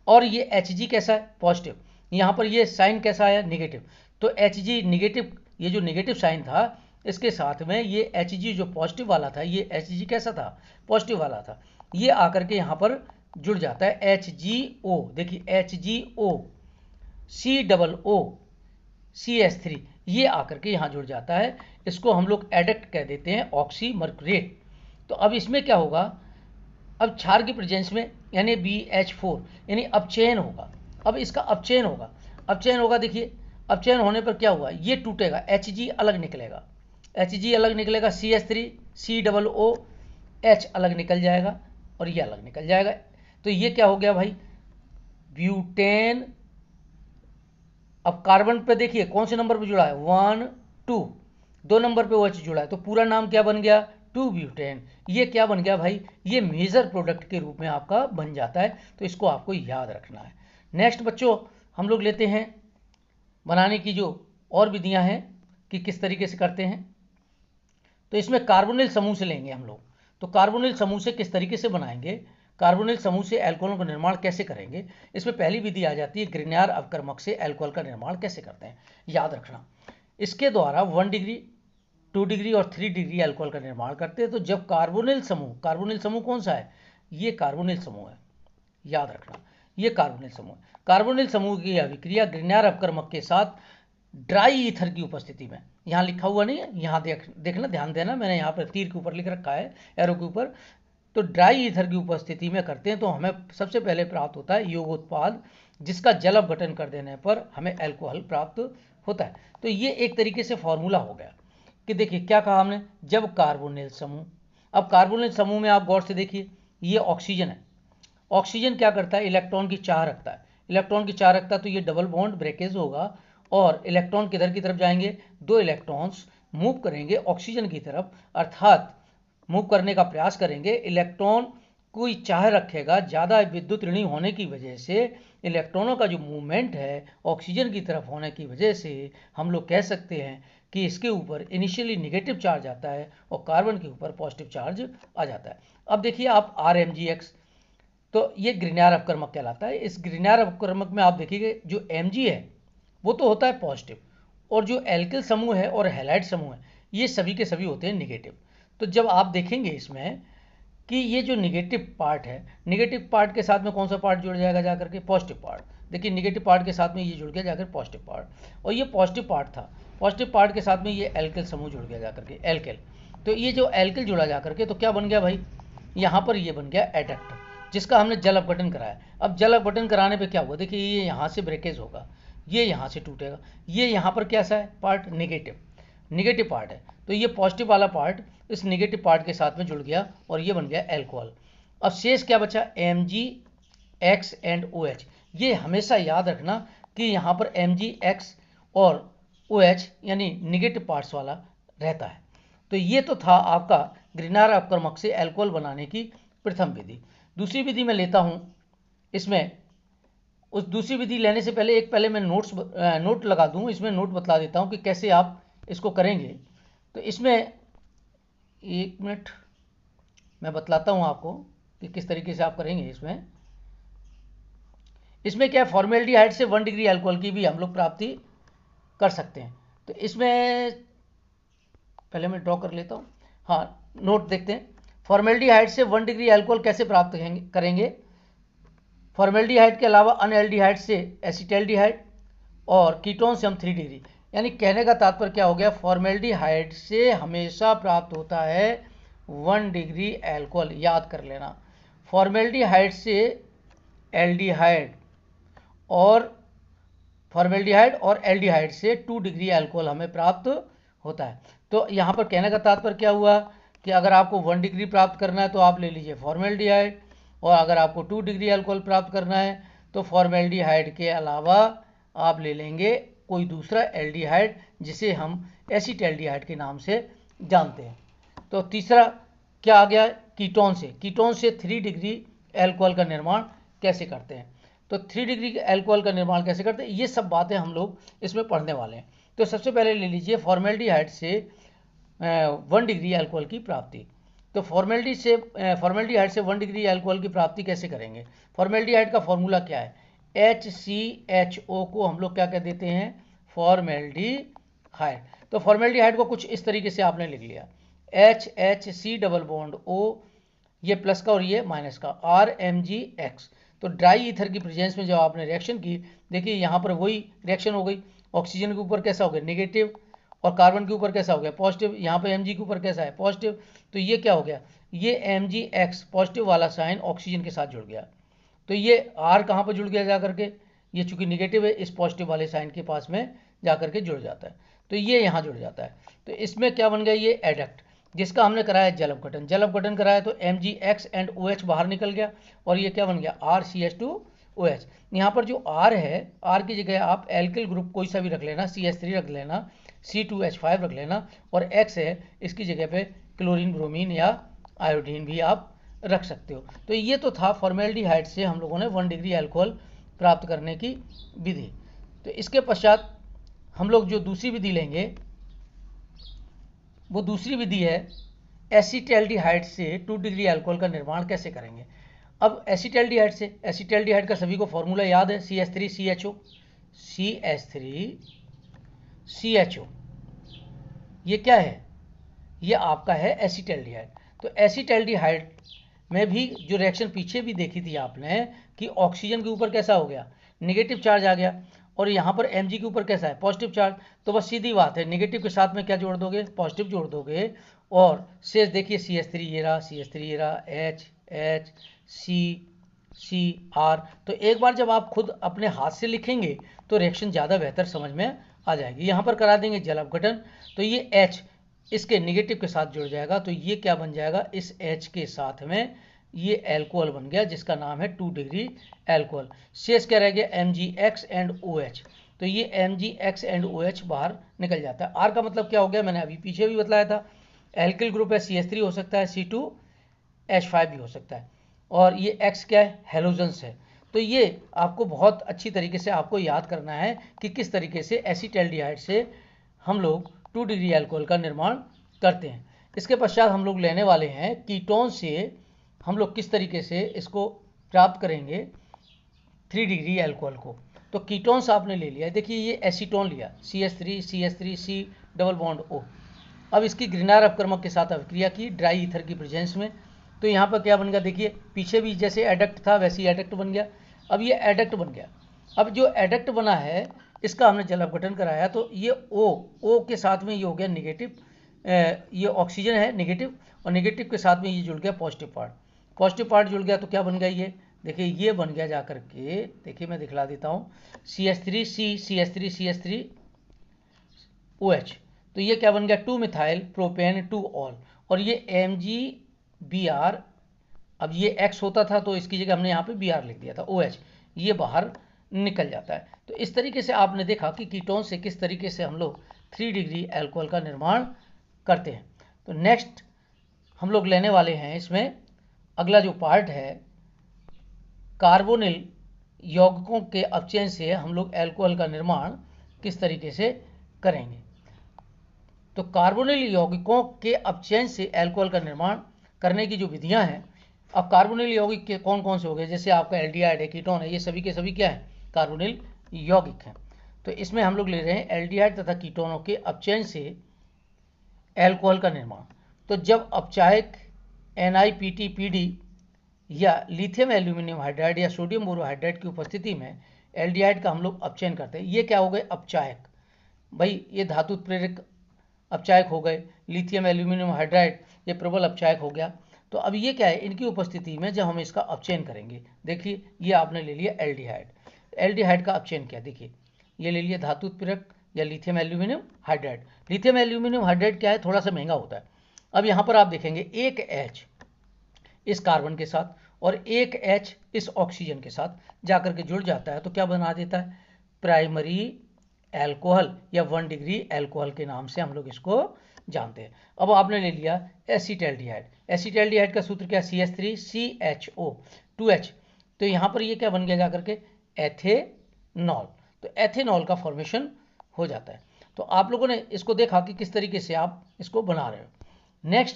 और ये Hg कैसा है पॉजिटिव, यहाँ पर ये साइन कैसा है नेगेटिव, तो Hg निगेटिव, ये जो नेगेटिव साइन था इसके साथ में ये Hg जो पॉजिटिव वाला था, ये Hg कैसा था पॉजिटिव वाला था, ये आकर के यहाँ पर जुड़ जाता है HgO, देखिए HgO COO CH3, ये आकर के यहाँ जुड़ जाता है। इसको हम लोग एडक्ट कह देते हैं ऑक्सी मर्क्यूरेट। तो अब इसमें क्या होगा, अब क्षार की प्रेजेंस में NaBH4 यानी अपचयन होगा। अब इसका अपचयन होगा, अपचयन होगा, देखिए अपचयन होने पर क्या हुआ, ये टूटेगा, Hg अलग निकलेगा, Hg अलग निकलेगा, CH3COO H अलग निकल जाएगा और ये अलग निकल जाएगा। तो ये क्या हो गया भाई ब्यूटेन। अब कार्बन पे देखिए कौन से नंबर पे जुड़ा है 1 2, 2 नंबर पे OH जुड़ा है, तो पूरा नाम क्या बन गया 2 ब्यूटेन। ये क्या बन गया भाई, ये मेजर प्रोडक्ट के रूप में आपका बन जाता है, तो इसको आपको याद रखना है। नेक्स्ट बच्चों हम लोग लेते हैं बनाने की जो और विधियां हैं कि किस तरीके से करते हैं। तो इसमें कार्बोनिल समूह से लेंगे हम लोग, तो कार्बोनिल समूह से किस तरीके से बनाएंगे, कार्बोनिल समूह से अल्कोहल का निर्माण कैसे करेंगे। इसमें पहली विधि आ जाती है ग्रिग्नार्ड अपकर्मक से अल्कोहल का निर्माण कैसे करते हैं, याद रखना। इसके द्वारा 1 डिग्री 2 डिग्री और 3 डिग्री अल्कोहल का निर्माण करते हैं। तो जब कार्बोनिल समूह कौन सा है, ये कार्बोनिल समूह है, याद रखना ये कार्बोनिल समूह की अभिक्रिया ग्रिग्नार्ड अपकर्मक के साथ ड्राई ईथर की उपस्थिति में, यहाँ लिखा हुआ नहीं है, यहाँ देखना ध्यान देना, मैंने यहाँ पर तीर के ऊपर लिख रखा है एरो के ऊपर। तो ड्राई ईथर की उपस्थिति में करते हैं तो हमें सबसे पहले प्राप्त होता है योगोत्पाद, जिसका जल अपघटन कर देने पर हमें अल्कोहल प्राप्त होता है। तो ये एक तरीके से फॉर्मूला हो गया कि देखिए क्या कहा हमने, जब कार्बोनिल समूह, अब कार्बोनिल समूह में आप गौर से देखिए ये ऑक्सीजन है, ऑक्सीजन क्या करता है इलेक्ट्रॉन की चाह रखता है, इलेक्ट्रॉन की चाह रखता है, तो ये डबल बॉन्ड ब्रेकेज होगा और इलेक्ट्रॉन किधर की तरफ जाएंगे, 2 इलेक्ट्रॉन्स मूव करेंगे ऑक्सीजन की तरफ, अर्थात मूव करने का प्रयास करेंगे। इलेक्ट्रॉन कोई चाह रखेगा, ज़्यादा विद्युत ऋणी होने की वजह से इलेक्ट्रॉनों का जो मूवमेंट है ऑक्सीजन की तरफ होने की वजह से हम लोग कह सकते हैं कि इसके ऊपर इनिशियली नेगेटिव चार्ज आता है और कार्बन के ऊपर पॉजिटिव चार्ज आ जाता है। अब देखिए आप RMgx तो ये ग्रिग्नायर अपक्रमक कहलाता है। इस ग्रिग्नायर अपक्रमक में आप देखिए जो Mg है वो तो होता है पॉजिटिव, और जो एल्किल समूह है और हैलाइड समूह है ये सभी के सभी होते हैं निगेटिव। तो जब आप देखेंगे इसमें कि ये जो निगेटिव पार्ट है, निगेटिव पार्ट के साथ में कौन सा पार्ट जुड़ जाएगा जाकर के, पॉजिटिव पार्ट। देखिए निगेटिव पार्ट के साथ में ये जुड़ गया जाकर पॉजिटिव पार्ट, और ये पॉजिटिव पार्ट था, पॉजिटिव पार्ट के साथ में ये एल्किल समूह जुड़ गया जाकर के, एल्किल। तो ये जो एल्किल जुड़ा जाकर के तो क्या बन गया भाई, यहाँ पर ये बन गया एडक्ट, जिसका हमने जल अपघटन कराया। अब जल अपघटन कराने पे क्या हुआ, देखिए ये यहाँ से ब्रेकेज होगा, ये यहाँ से टूटेगा, ये यहाँ पर कैसा है पार्ट, नेगेटिव, नेगेटिव पार्ट है। तो ये पॉजिटिव वाला पार्ट इस नेगेटिव पार्ट के साथ में जुड़ गया और ये बन गया एल्कोहल। अब शेष क्या बचा, Mg, X एंड OH। ये हमेशा याद रखना कि यहाँ पर Mg, X और OH यानी निगेटिव पार्ट्स वाला रहता है। तो ये तो था आपका ग्रिग्नायर अपक्रमक से एल्कोहल बनाने की प्रथम विधि। दूसरी विधि मैं लेता हूँ, इसमें उस दूसरी विधि लेने से पहले मैं नोट लगा दूँ, इसमें नोट बतला देता हूँ कि कैसे आप इसको करेंगे। तो इसमें एक मिनट मैं बतलाता हूँ आपको कि किस तरीके से आप करेंगे। इसमें क्या है, फॉर्मेल्डिहाइड से 1 डिग्री अल्कोहल की भी हम लोग प्राप्ति कर सकते हैं। तो इसमें पहले मैं ड्रॉ कर लेता हूँ, हाँ नोट देखते हैं। फॉर्मेल्डिहाइड से 1 डिग्री अल्कोहल कैसे प्राप्त करेंगे, फॉर्मेल्डिहाइड के अलावा अनएल्डिहाइड से एसिटल्डिहाइड और कीटोन से हम 3 डिग्री, यानी कहने का तात्पर्य क्या हो गया, फॉर्मेल्डिहाइड से हमेशा प्राप्त होता है 1 डिग्री एल्कोहल, याद कर लेना। फॉर्मेल्डिहाइड से एल्डिहाइड और फॉर्मेल्डिहाइड और एल्डिहाइड से 2 डिग्री एल्कोहल हमें प्राप्त होता है। तो यहाँ पर कहने का तात्पर्य क्या हुआ कि अगर आपको 1 डिग्री प्राप्त करना है तो आप ले लीजिए फॉर्मेल्डिहाइड, और अगर आपको 2 डिग्री अल्कोहल प्राप्त करना है तो फॉर्मेल्डिहाइड के अलावा आप ले लेंगे कोई दूसरा एल्डिहाइड जिसे हम एसिटल्डिहाइड के नाम से जानते हैं। तो तीसरा क्या आ गया, कीटोन से, कीटोन से 3 डिग्री एल्कोहल का निर्माण कैसे करते हैं। तो 3 डिग्री एल्कोहल का निर्माण कैसे करते हैं, ये सब बातें हम लोग इसमें पढ़ने वाले हैं। तो सबसे पहले ले लीजिए फॉर्मेल्डिहाइड से 1 डिग्री एल्कोहल की प्राप्ति। तो फॉर्मेल्डिहाइड से 1 डिग्री एल्कोहल की प्राप्ति कैसे करेंगे, फॉर्मेल्डिहाइड का फॉर्मूला क्या है, HCHO को हम लोग क्या कह देते हैं, फॉर्मेल्डिहाइड। तो फॉर्मेल्डिहाइड को कुछ इस तरीके से आपने लिख लिया, HHC डबल बॉन्ड O, ये प्लस का और ये माइनस का, RMgX। तो ड्राई ईथर की प्रेजेंस में जब आपने रिएक्शन की, देखिए यहाँ पर वही रिएक्शन हो गई, ऑक्सीजन के ऊपर कैसा हो गया नेगेटिव, और कार्बन के ऊपर कैसा हो गया पॉजिटिव, यहाँ पर Mg के ऊपर कैसा है पॉजिटिव। तो ये क्या हो गया, ये Mgx पॉजिटिव वाला साइन ऑक्सीजन के साथ जुड़ गया। तो ये R कहाँ पर जुड़ गया जा करके, ये चूंकि निगेटिव है इस पॉजिटिव वाले साइन के पास में जा करके जुड़ जाता है, तो ये यहाँ जुड़ जाता है। तो इसमें क्या बन गया, ये एडक्ट, जिसका हमने कराया जल अपघटन, जल अपघटन कराया तो Mgx एंड OH बाहर निकल गया, और ये क्या बन गया RCH2OH। यहाँ पर जो R है, R की जगह आप एल्किल ग्रुप कोई सा भी रख लेना, CH3 रख लेना, C2H5 रख लेना, और X है इसकी जगह पे क्लोरीन, ब्रोमीन या आयोडीन भी आप रख सकते हो। तो ये तो था फॉर्मेल्डिहाइड से हम लोगों ने 1 डिग्री एल्कोहल प्राप्त करने की विधि। तो इसके पश्चात हम लोग जो दूसरी विधि लेंगे वो दूसरी विधि है एसिटल्डिहाइड से 2 डिग्री एल्कोहल का निर्माण कैसे करेंगे। अब एसिटल्डिहाइड से, एसिटल्डिहाइड का सभी को फॉर्मूला याद है, CH3CHO, CH3CHO, ये क्या है, ये आपका है एसिटल्डिहाइड। तो एसिटल्डिहाइड में भी जो रिएक्शन पीछे भी देखी थी आपने कि ऑक्सीजन के ऊपर कैसा हो गया, नेगेटिव चार्ज आ गया, और यहाँ पर Mg के ऊपर कैसा है पॉजिटिव चार्ज। तो बस सीधी बात है, नेगेटिव के साथ में क्या जोड़ दोगे, पॉजिटिव जोड़ दोगे, और शेष देखिए CH3 ये रहा, CH3 ये रहा, H H C C R। तो एक बार जब आप खुद अपने हाथ से लिखेंगे तो रिएक्शन ज़्यादा बेहतर समझ में आ जाएगी। यहाँ पर करा देंगे जल अपघटन, तो ये H इसके नेगेटिव के साथ जुड़ जाएगा, तो ये क्या बन जाएगा, इस H के साथ में ये एल्कोहल बन गया जिसका नाम है 2 डिग्री एल्कोहल। शेष क्या रह गया, Mgx एंड OH। तो ये Mgx एंड OH बाहर निकल जाता है। R का मतलब क्या हो गया, मैंने अभी पीछे भी बतलाया था, एल्किल ग्रुप है, CH3 हो सकता है, C2H5 भी हो सकता है, और ये X क्या है, हेलोजेंस है। तो ये आपको बहुत अच्छी तरीके से आपको याद करना है कि किस तरीके से एसिटल्डिहाइड से हम लोग 2 डिग्री एल्कोहल का निर्माण करते हैं। इसके पश्चात हम लोग लेने वाले हैं कीटोन से हम लोग किस तरीके से इसको प्राप्त करेंगे 3 डिग्री एल्कोहल को। तो कीटोन्स आपने ले लिया, देखिए ये एसीटोन लिया, CH3 C double bond O। अब इसकी ग्रिनार अपक्रमक के साथ अभिक्रिया की ड्राई ईथर की प्रेजेंस में, तो यहाँ पर क्या बन गया, देखिए पीछे भी जैसे एडक्ट था वैसे ही एडक्ट बन गया। अब ये एडक्ट बन गया। अब जो एडक्ट बना है इसका हमने जल अपघटन कराया, तो ये O के साथ में ये हो गया निगेटिव, ये ऑक्सीजन है नेगेटिव, और नेगेटिव के साथ में ये जुड़ गया पॉजिटिव पार्ट। पॉजिटिव पार्ट जुड़ गया तो क्या बन गया, ये देखिए ये बन गया जाकर के, देखिए मैं दिखला देता हूँ, CH3CH3CH3OH। तो ये क्या बन गया, 2 मिथाइल प्रोपेन 2 ऑल, और ये MgBr, अब ये X होता था तो इसकी जगह हमने यहाँ पे Br लिख दिया था, OH, ये बाहर निकल जाता है। तो इस तरीके से आपने देखा कि कीटोन से किस तरीके से हम लोग 3 डिग्री एल्कोहल का निर्माण करते हैं। तो नेक्स्ट हम लोग लेने वाले हैं इसमें अगला जो पार्ट है, कार्बोनिल यौगिकों के अपचयन से हम लोग एल्कोहल का निर्माण किस तरीके से करेंगे। तो कार्बोनिल यौगिकों के अपचयन से एल्कोहल का निर्माण करने की जो विधियां हैं, अब कार्बोनिल यौगिक के कौन कौन से हो गए, जैसे आपका एल्डिहाइड है, कीटोन है, ये सभी के सभी क्या है, कार्बोनिल यौगिक हैं। तो इसमें हम लोग ले रहे हैं एल्डिहाइड तथा कीटोनों के अपचयन से एल्कोहल का निर्माण। तो जब अपचायक NiPT/PD या लिथियम एल्यूमिनियम हाइड्राइड या सोडियम बोरोहाइड्राइड की उपस्थिति में एल्डिहाइड का हम लोग अपचयन करते हैं, ये क्या हो गए, अपचायक, भाई ये धातु प्रेरक अपचायक हो गए। लिथियम एल्यूमिनियम हाइड्राइड ये प्रबल अपचायक हो गया। तो अब ये क्या है, इनकी उपस्थिति में जब हम इसका अपचयन करेंगे, देखिए ये आपने ले लिया एल्डिहाइड, एल्डिहाइड का अपचयन किया, देखिए ये ले लिया धातु प्रेरक या lithium aluminium hydride. Lithium aluminium hydride क्या है, थोड़ा सा महंगा होता है। अब यहाँ पर आप देखेंगे एक H इस कार्बन के साथ और एक H इस ऑक्सीजन के साथ जाकर के जुड़ जाता है, तो क्या बना देता है, प्राइमरी एल्कोहल या 1 डिग्री एल्कोहल के नाम से हम लोग इसको जानते हैं। अब आपने ले लिया एसीटैल्डिहाइड, एसीटैल्डिहाइड का सूत्र क्या है, CH3CHO2H। तो यहाँ पर ये क्या बन गया जाकर के, एथेनॉल। तो एथेनॉल का फॉर्मेशन हो जाता है। तो आप लोगों ने इसको देखा कि किस तरीके से आप इसको बना रहे हो। नेक्स्ट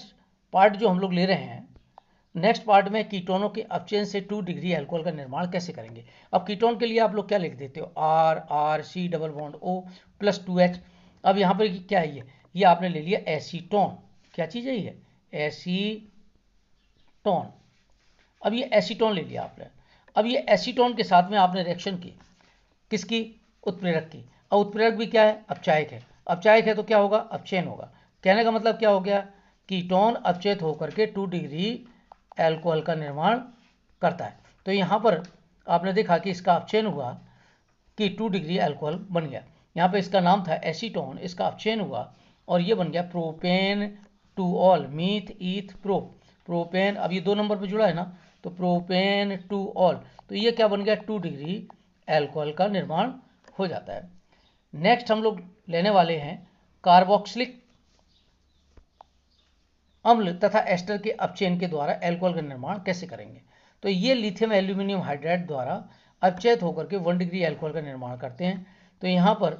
पार्ट जो हम लोग ले रहे हैं, नेक्स्ट पार्ट में कीटोनों के अपचयन से 2 डिग्री एल्कोहल का निर्माण कैसे करेंगे। अब कीटोन के लिए आप लोग क्या लिख देते हो, R double bond O plus 2H। अब यहाँ पर क्या है, ये आपने ले लिया एसीटोन, क्या चीज़ है ये, एसीटोन। अब ये एसीटोन ले लिया आपने। अब ये एसीटोन के साथ में आपने रिएक्शन की, किसकी, उत्प्रेरक की। अब उत्प्रेरक भी क्या है, अपचायक है, अपचायक है तो क्या होगा, अपचयन होगा। कहने का मतलब क्या हो गया, कीटोन अपचयित होकर के 2 डिग्री एल्कोहल का निर्माण करता है। तो यहाँ पर आपने देखा कि इसका अपचयन हुआ कि 2 डिग्री एल्कोहल बन गया। यहाँ पे इसका नाम था एसीटोन, इसका अपचयन हुआ और ये बन गया प्रोपेन 2 ऑल, मीथ ईथ प्रोपेन। अब ये 2 नंबर पे जुड़ा है ना, तो प्रोपेन 2 ऑल, तो ये क्या बन गया, 2 डिग्री एल्कोहल का निर्माण हो जाता है। नेक्स्ट हम लोग लेने वाले हैं कार्बोक्सिलिक अम्ल तथा एस्टर के अपचयन के द्वारा एल्कोहल का निर्माण कैसे करेंगे। तो ये लिथियम एल्यूमिनियम हाइड्राइड द्वारा अपचयित होकर के 1 डिग्री एल्कोहल का निर्माण करते हैं। तो यहाँ पर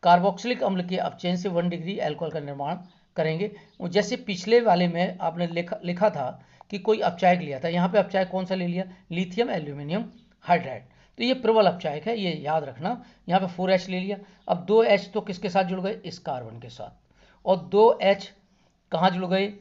कार्बोक्सिलिक अम्ल के अपचयन से 1 डिग्री एल्कोहल का निर्माण करेंगे। जैसे पिछले वाले में आपने लिखा था कि कोई अपचायक लिया था, यहाँ पे अपचायक कौन सा ले लिया, लिथियम एल्यूमिनियम हाइड्राइड। तो ये प्रबल अपचायक है, ये याद रखना। यहाँ पे 4H ले लिया। अब 2H तो किसके साथ जुड़ गए, इस कार्बन के साथ, और 2H कहाँ जुड़ गए,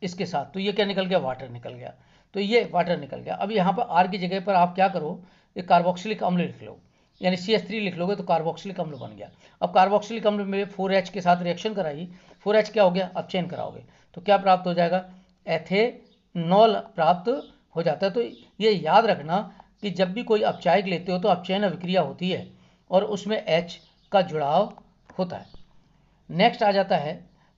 इसके साथ, तो ये क्या निकल गया, वाटर निकल गया। तो ये वाटर निकल गया। अब यहाँ पर R की जगह पर आप क्या करो, ये कार्बोक्सिलिक अम्ल लिख लो, यानी CH3 लिख लोगे तो कार्बोक्सिलिक अम्ल बन गया। अब कार्बोक्सिलिक अम्ल में 4H के साथ रिएक्शन कराई, 4H क्या हो गया, अपचयन कराओगे तो क्या प्राप्त हो जाएगा, एथेनॉल प्राप्त हो जाता है। तो ये याद रखना कि जब भी कोई अपचायक लेते हो तो अपचयन अभिक्रिया होती है और उसमें H का जुड़ाव होता है। नेक्स्ट आ जाता है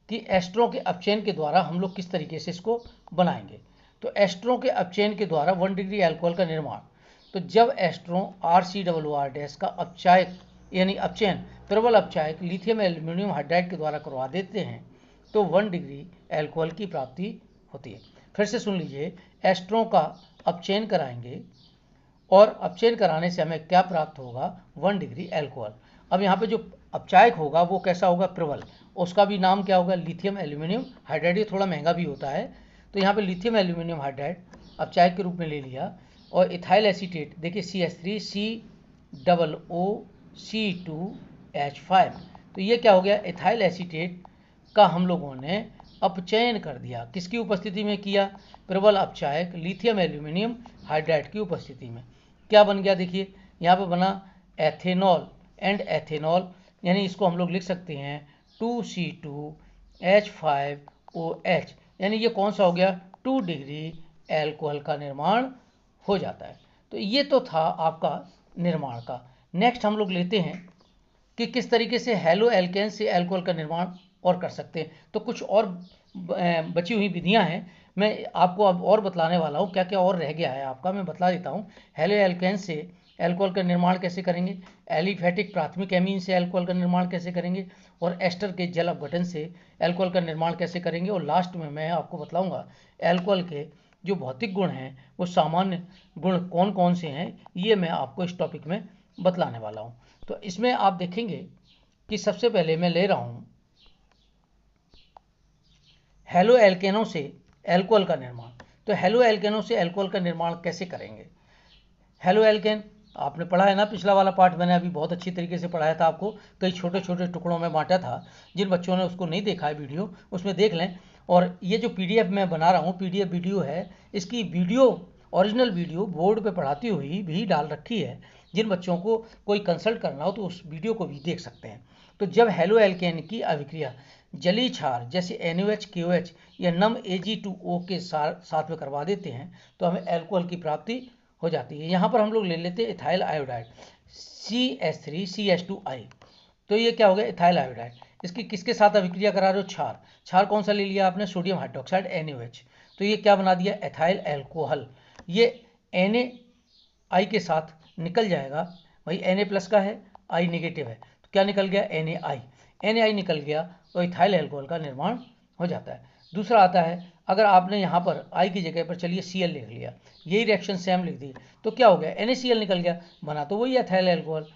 कि एस्टरों के अपचयन के द्वारा हम लोग किस तरीके से इसको बनाएंगे। तो एस्टरों के अपचयन के द्वारा 1 डिग्री एल्कोहल का निर्माण, तो जब एस्टरों RCOR- का अपचायक यानी अपचयन प्रबल अपचायक लिथियम एल्यूमिनियम हाइड्राइड के द्वारा करवा देते हैं तो 1 डिग्री एल्कोहल की प्राप्ति होती है। फिर से सुन लीजिए, एस्टरों का अपचयन कराएंगे और अपचयन कराने से हमें क्या प्राप्त होगा, 1 डिग्री एल्कोहल। अब यहाँ पे जो अपचायक होगा वो कैसा होगा, प्रबल, उसका भी नाम क्या होगा, लिथियम एल्यूमिनियम हाइड्राइड। ये थोड़ा महंगा भी होता है। तो यहाँ पे लिथियम एल्यूमिनियम हाइड्राइड अपचायक के रूप में ले लिया। और इथाइल एसीटेट देखिए CH3COO-C2H5। तो ये क्या हो गया, इथाइल एसीटेट का हम लोगों ने अपचयन कर दिया। किसकी उपस्थिति में किया, प्रबल अपचायक लिथियम एल्यूमिनियम हाइड्राइड की उपस्थिति में। क्या बन गया, देखिए यहाँ पे बना एथेनॉल एंड एथेनॉल, यानी इसको हम लोग लिख सकते हैं 2C2H5OH, यानी ये कौन सा हो गया, 2 डिग्री एल्कोहल का निर्माण हो जाता है। तो ये तो था आपका निर्माण का। नेक्स्ट हम लोग लेते हैं कि किस तरीके से हैलो एल्केन से अल्कोहल का निर्माण और कर सकते हैं। तो कुछ और बची हुई विधियां हैं, मैं आपको अब और बतलाने वाला हूँ। क्या क्या और रह गया है आपका, मैं बतला देता हूँ। हैलो एल्केन से अल्कोहल का निर्माण कैसे करेंगे, एलिफेटिक प्राथमिक एमीन से अल्कोहल का निर्माण कैसे करेंगे, और एस्टर के जल अपघटन से अल्कोहल का निर्माण कैसे करेंगे, और लास्ट में मैं आपको बतलाऊंगा अल्कोहल के जो भौतिक गुण हैं वो सामान्य गुण कौन कौन से हैं, ये मैं आपको इस टॉपिक में बतलाने वाला हूँ। तो इसमें आप देखेंगे कि सबसे पहले मैं ले रहा हूँ हैलो एल्केनों से अल्कोहल का निर्माण। तो हैलो एल्केनों से अल्कोहल का निर्माण कैसे करेंगे। हैलो एल्केन आपने पढ़ा है ना, पिछला वाला पार्ट मैंने अभी बहुत अच्छी तरीके से पढ़ाया था आपको, कई छोटे छोटे टुकड़ों में बांटा था। जिन बच्चों ने उसको नहीं देखा है वीडियो, उसमें देख लें। और ये जो पीडीएफ मैं बना रहा हूँ, पीडीएफ वीडियो है, इसकी वीडियो ओरिजिनल वीडियो बोर्ड पे पढ़ाती हुई भी डाल रखी है। जिन बच्चों को कोई कंसल्ट करना हो तो उस वीडियो को भी देख सकते हैं। तो जब हैलो एल्केन की अभिक्रिया जलीय क्षार जैसे NaOH KOH या नम Ag2O के साथ में करवा देते हैं तो हमें अल्कोहल की प्राप्ति हो जाती है। यहाँ पर हम लोग ले लेते हैं इथाइल आयोडाइड CH3CH2I। तो ये क्या हो गया, इथाइल आयोडाइड। इसकी किसके साथ अभिक्रिया करा रहे हो, क्षार। क्षार कौन सा ले लिया आपने, सोडियम हाइड्रोक्साइड NaOH। तो ये क्या बना दिया, एथाइल अल्कोहल। ये Na के साथ निकल जाएगा, भाई Na प्लस का है, I नेगेटिव है, तो क्या निकल गया, Na निकल गया, तो इथाइल अल्कोहल का निर्माण हो जाता है। दूसरा आता है, अगर आपने यहाँ पर I की जगह पर चलिए Cl लिख लिया, यही रिएक्शन सेम लिख दी, तो क्या हो गया, NaCl निकल गया, बना तो वही एथाइल अल्कोहल।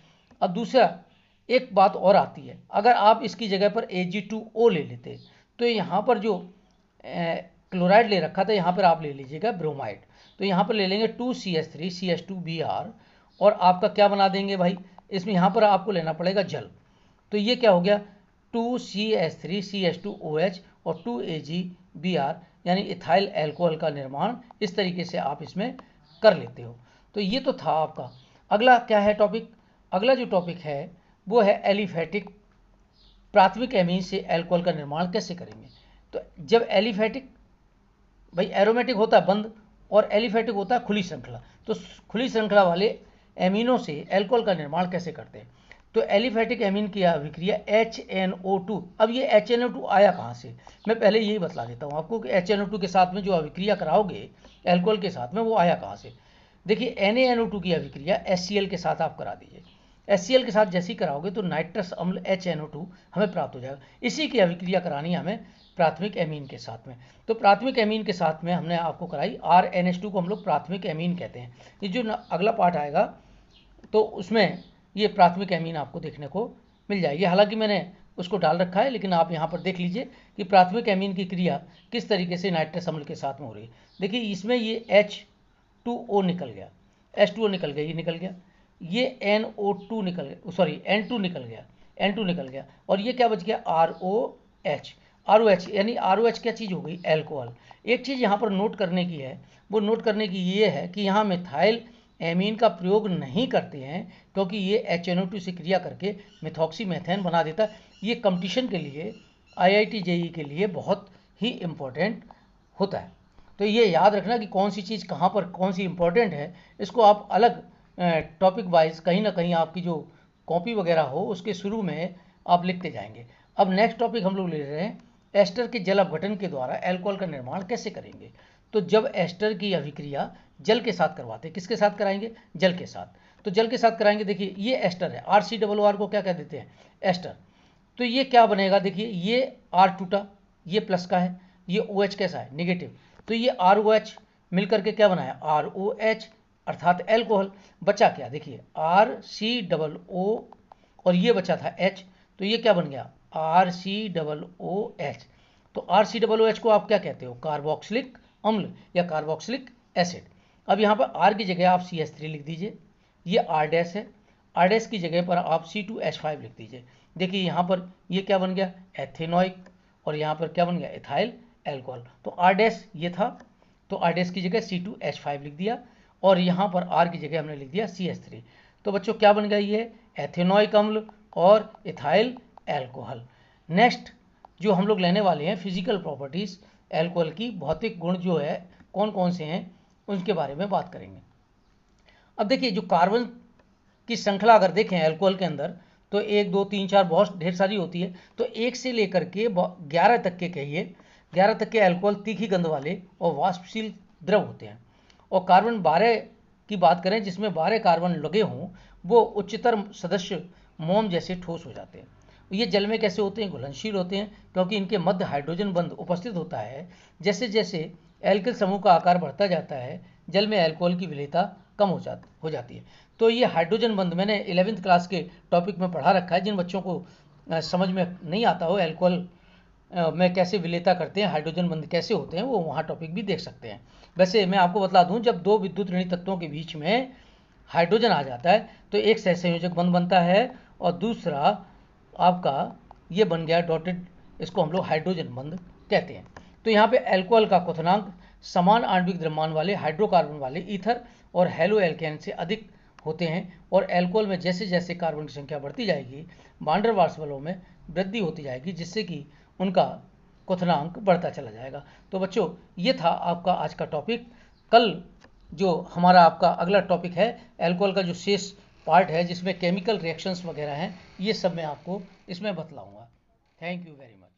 अब दूसरा एक बात और आती है, अगर आप इसकी जगह पर Ag2O ले लेते तो यहाँ पर जो क्लोराइड ले रखा था, यहाँ पर आप ले लीजिएगा ब्रोमाइड। तो यहाँ पर ले लेंगे 2CH3CH2Br और आपका क्या बना देंगे भाई, इसमें यहाँ पर आपको लेना पड़ेगा जल। तो ये क्या हो गया, 2CH3CH2OH और 2AgBr, यानी इथाइल अल्कोहल का निर्माण इस तरीके से आप इसमें कर लेते हो। तो ये तो था आपका। अगला क्या है टॉपिक, अगला जो टॉपिक है वो है एलिफेटिक प्राथमिक एमीन से अल्कोहल का निर्माण कैसे करेंगे। तो जब एलिफेटिक, भाई एरोमेटिक होता है बंद और एलिफेटिक होता है खुली श्रृंखला, तो खुली श्रृंखला वाले एमीनों से अल्कोहल का निर्माण कैसे करते हैं। तो एलिफेटिक एमीन की अभिक्रिया HNO2। अब ये HNO2 आया कहाँ से, मैं पहले यही बतला देता हूँ आपको कि HNO2 के साथ में जो अभिक्रिया कराओगे अल्कोहल के साथ में, वो आया कहाँ से। देखिए NaNO2 की अभिक्रिया HCl के साथ आप करा दीजिए। HCl के साथ जैसी कराओगे तो नाइट्रस अम्ल HNO2 हमें प्राप्त हो जाएगा। इसी की अभिक्रिया करानी है हमें प्राथमिक एमीन के साथ में। तो प्राथमिक एमीन के साथ में हमने आपको कराई RNH2 को हम लोग प्राथमिक एमीन कहते हैं। ये जो अगला पार्ट आएगा तो उसमें ये प्राथमिक एमीन आपको देखने को मिल जाएगी। हालांकि मैंने उसको डाल रखा है, लेकिन आप यहाँ पर देख लीजिए कि प्राथमिक एमीन की क्रिया किस तरीके से नाइट्रस अम्ल के साथ में हो रही है। देखिए इसमें ये H2O निकल गया, H2O निकल गया, ये निकल गया, ये NO2 निकल गया, सॉरी N2 निकल गया, N2 निकल गया, और ये क्या बच गया, ROH, यानी ROH क्या चीज़ हो गई, अल्कोहल। एक चीज़ यहाँ पर नोट करने की है, वो नोट करने की ये है कि यहाँ मिथाइल एमीन का प्रयोग नहीं करते हैं, क्योंकि ये HNO2 से क्रिया करके मिथॉक्सी मेथेन बना देता है। ये कंपटीशन के लिए IIT JEE के लिए बहुत ही इम्पोर्टेंट होता है। तो ये याद रखना कि कौन सी चीज़ कहाँ पर कौन सी इम्पोर्टेंट है, इसको आप अलग टॉपिक वाइज कहीं ना कहीं आपकी जो कॉपी वगैरह हो उसके शुरू में आप लिखते जाएंगे। अब नेक्स्ट टॉपिक हम लोग ले रहे हैं, एस्टर के जल अपघटन के द्वारा अल्कोहल का निर्माण कैसे करेंगे। तो जब एस्टर की अभिक्रिया जल के साथ करवाते हैं, किसके साथ कराएंगे, जल के साथ। तो जल के साथ कराएंगे, देखिए ये एस्टर है, RCOR को क्या कह देते हैं, एस्टर। तो ये क्या बनेगा, देखिए ये R टूटा, ये प्लस का है, ये OH कैसा है, नेगेटिव। तो ये ROH मिलकर के क्या बनाया, ROH अर्थात अल्कोहल। बचा क्या, देखिए RCOO और ये बचा था H, तो ये क्या बन गया, RCOOH। तो RCOOH को आप क्या कहते हो, कार्बोक्सिलिक अम्ल या कार्बोक्सिलिक एसिड। अब यहाँ पर R की जगह आप CH3 लिख दीजिए, ये R डैश है, R डैश की जगह पर आप C2H5 लिख दीजिए। देखिए यहाँ पर ये क्या बन गया, एथेनॉइक, और यहाँ पर क्या बन गया, इथाइल एल्कोहल। तो R डैश ये था, तो R डैश की जगह C2H5 लिख दिया, और यहाँ पर R की जगह हमने लिख दिया CH3। तो बच्चों क्या बन गया, ये एथेनॉइक अम्ल और इथाइल एल्कोहल। नेक्स्ट जो हम लोग लेने वाले हैं फिजिकल प्रॉपर्टीज एल्कोहल की, भौतिक गुण जो है कौन कौन से हैं उनके बारे में बात करेंगे। अब देखिए जो कार्बन की श्रृंखला अगर देखें अल्कोहल के अंदर, तो 1 2 3 4 बहुत ढेर सारी होती है। तो 1 से लेकर के 11 तक के कहिए, 11 तक के अल्कोहल तीखी गंध वाले और वाष्पशील द्रव होते हैं। और कार्बन 12 की बात करें जिसमें 12 कार्बन लगे हों, वो उच्चतर सदस्य मोम जैसे ठोस हो जाते हैं। ये जल में कैसे होते हैं, घुलनशील होते हैं, क्योंकि इनके मध्य हाइड्रोजन बंध उपस्थित होता है। जैसे जैसे एल्किल समूह का आकार बढ़ता जाता है, जल में अल्कोहल की विलेयता कम हो जाती है। तो ये हाइड्रोजन बंध मैंने 11वीं क्लास के टॉपिक में पढ़ा रखा है। जिन बच्चों को समझ में नहीं आता हो अल्कोहल में कैसे विलेयता करते हैं, हाइड्रोजन बंध कैसे होते हैं, वो वहाँ टॉपिक भी देख सकते हैं। वैसे मैं आपको बता दूं, जब दो विद्युत ऋणात्मक तत्वों के बीच में हाइड्रोजन आ जाता है तो एक सहसंयोजक बंध बनता है, और दूसरा आपका ये बन गया डॉटेड, इसको हम लोग हाइड्रोजन बंध कहते हैं। तो यहाँ पे अल्कोहल का क्वथनांक समान आणविक द्रव्यमान वाले हाइड्रोकार्बन वाले ईथर और हेलो एल्केन से अधिक होते हैं, और अल्कोहल में जैसे जैसे कार्बन की संख्या बढ़ती जाएगी, वान डेर वाल्स बलों में वृद्धि होती जाएगी, जिससे कि उनका क्वथनांक बढ़ता चला जाएगा। तो बच्चों ये था आपका आज का टॉपिक। कल जो हमारा आपका अगला टॉपिक है अल्कोहल का जो शेष पार्ट है, जिसमें केमिकल रिएक्शंस वगैरह हैं, ये सब मैं आपको इसमें बतलाऊंगा। Thank you very much.